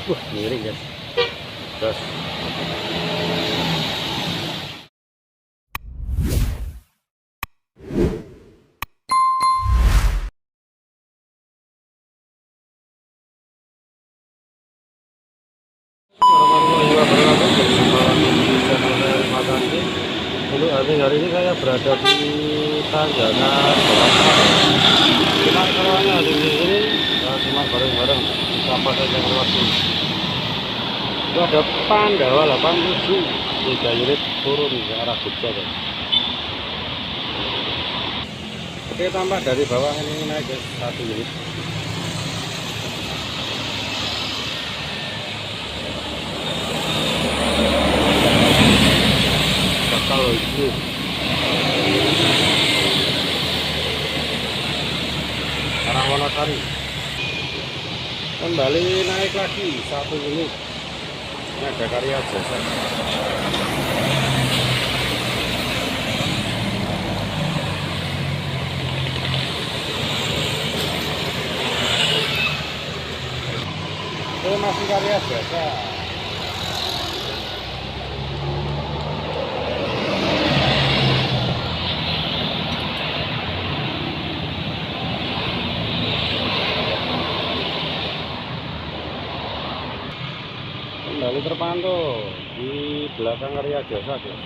Wah, miring guys. Gas. Warahmatullahi wabarakatuh. Berjumpa lagi di channel saya Makasih. Untuk hari ini saya berada di Tanjakan Cuma caranya di sini kita simak bareng-bareng siapa saja yang lewat sini. Itu ada Pandawa 87 3 unit turun ke arah Jogja guys. Oke, tambah dari bawah ini naik guys 1 unit. Kalau itu arah Wonosari kembali naik lagi 1 unit. Ini ada karya jasa. Ini masih karya jasa. Kembali terpantau di belakang karya jasa guys.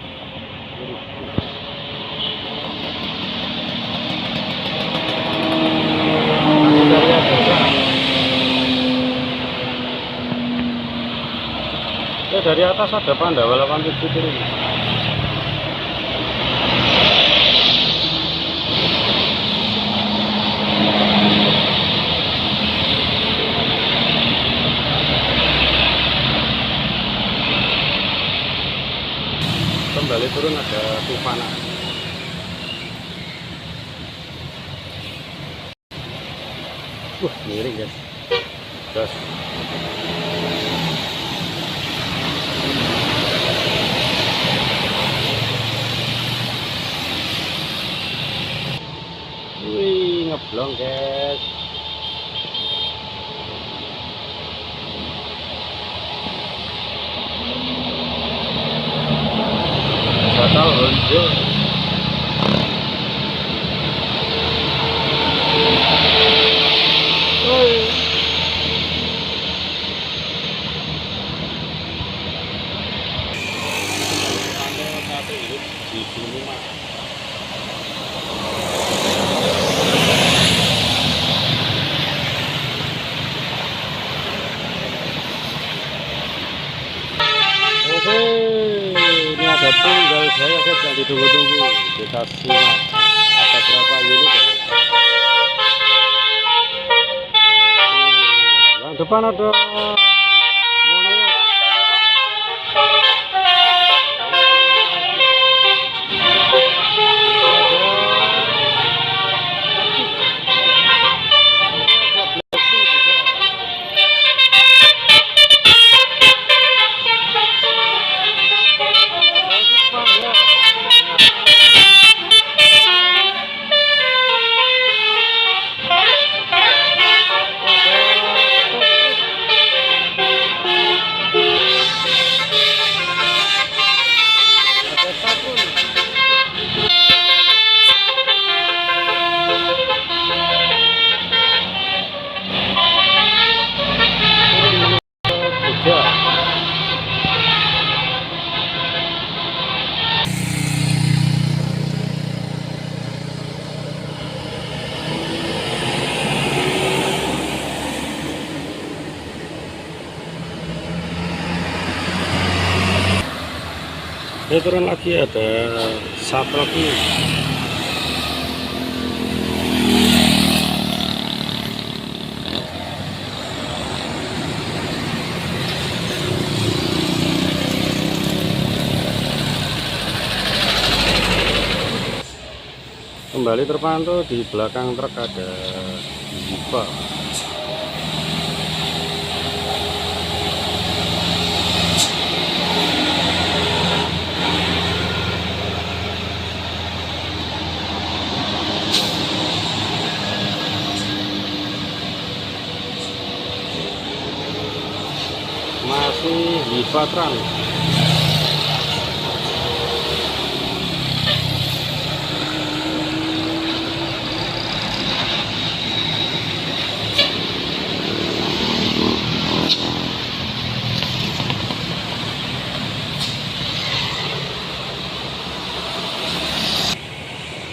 Karya jasa. Dari atas ada Pandawa 87 turun. Kembali turun ada Tufana. Wah, miring guys. Gas. Wih, ngeblong guys. Batal Honjo. Di sini mah oke, ini ada tunggal saya guys yang ditunggu-tunggu. Kita simak ada berapa unit ya. Yang depan ada Moneo. Saya turun lagi ada satu lagi. Kembali terpantau di belakang truk ada Diva. masih Hifatran.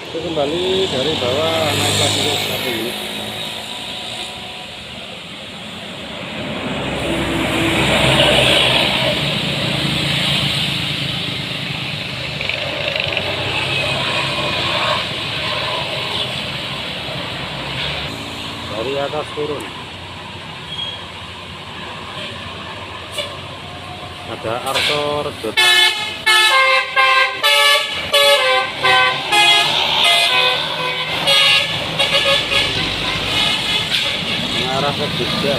Itu kembali dari bawah naik lagi ke satu unit. Dari atas turun ada Arto Rejotan, mengarah ke Jogja.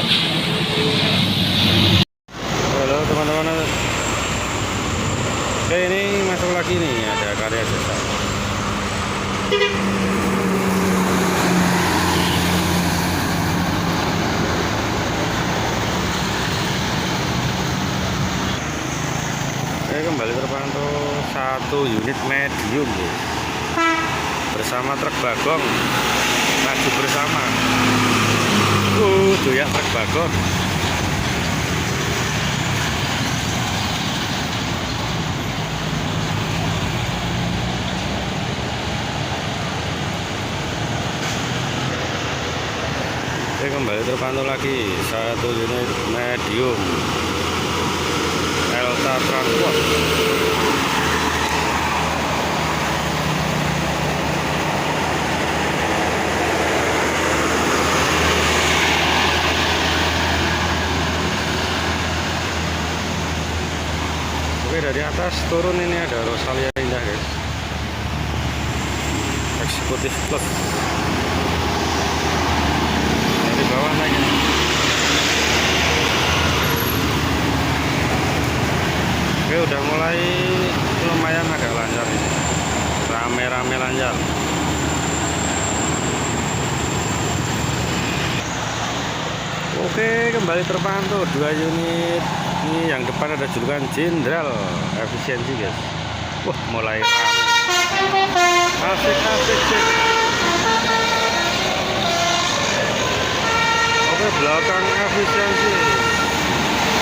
Halo teman-teman, oke ini masuk lagi nih, ada karya jasa. Kembali terpantau satu unit medium bersama truk bagong, maju bersama doyak truk bagong. Kembali terpantau lagi satu unit medium Elta Transport. Oke, dari atas turun ini ada Rosalia Indah guys, Eksekutif Plus. Dari bawah naik ini. Oke, udah mulai lumayan agak lancar ini, rame-rame lancar. Oke, kembali terpantau dua unit ini. Yang depan ada julukan Jenderal efisiensi guys. Wah, mulai rame, asik cek. Oke, belakang efisiensi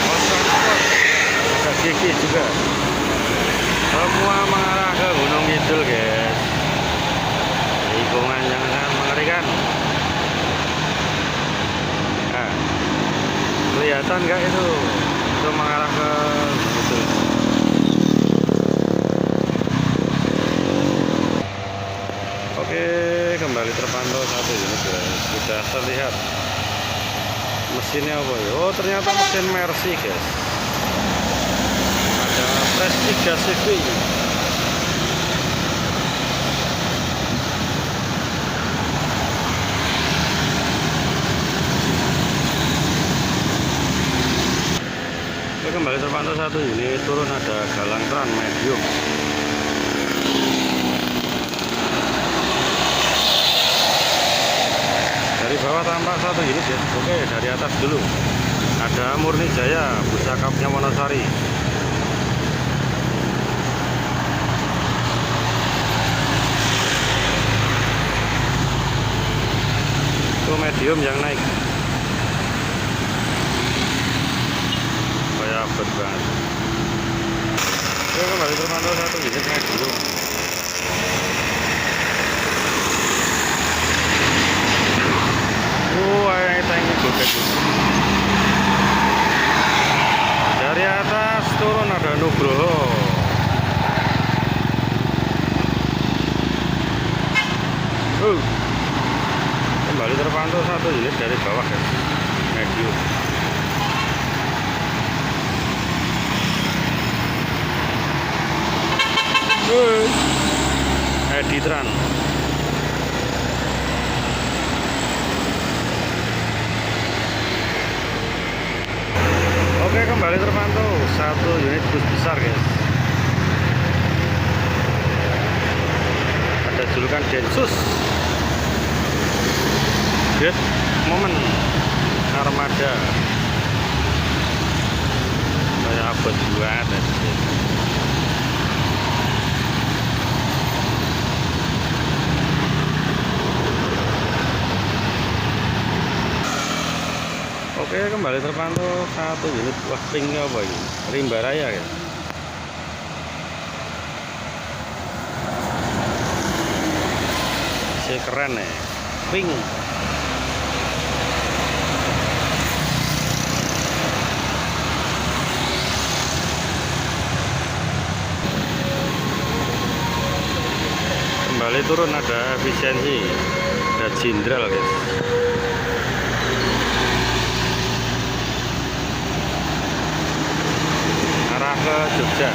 transport ada gigi juga, semua mengarah ke Gunung Kidul guys. Lingkungan yang sangat mengerikan. Nah, kelihatan nggak itu mengarah ke Gunung Kidul. Oke, kembali terpantau satu unit guys. Sudah terlihat mesinnya apa ya? Oh, ternyata mesin Mercy guys. Ada Prestige CV. Oke, kembali terpantau satu unit turun, ada Galang Tran medium. Dari bawah tampak satu unit ya. Oke, dari atas dulu ada Murni Jaya, Pusakapnya Wonosari. Itu medium yang naik, kayak abot banget. Oke, kembali terpantau satu unit medium. Tanki bokeh. Dari atas turun ada Nugroho. Kembali terpantau satu unit dari bawah guys, medium. Editran. Oke, kembali terpantau satu unit bus besar guys. Ada julukan Densus, Great Moment Armada. bos buat ada di sini. Oke, kembali terpantau satu unit. Wah, pinknya apa ini? Rimba Raya ya. Masih keren ya, pink. Kembali turun, ada efisiensi, ada jenderal guys. Arah ke Jogja.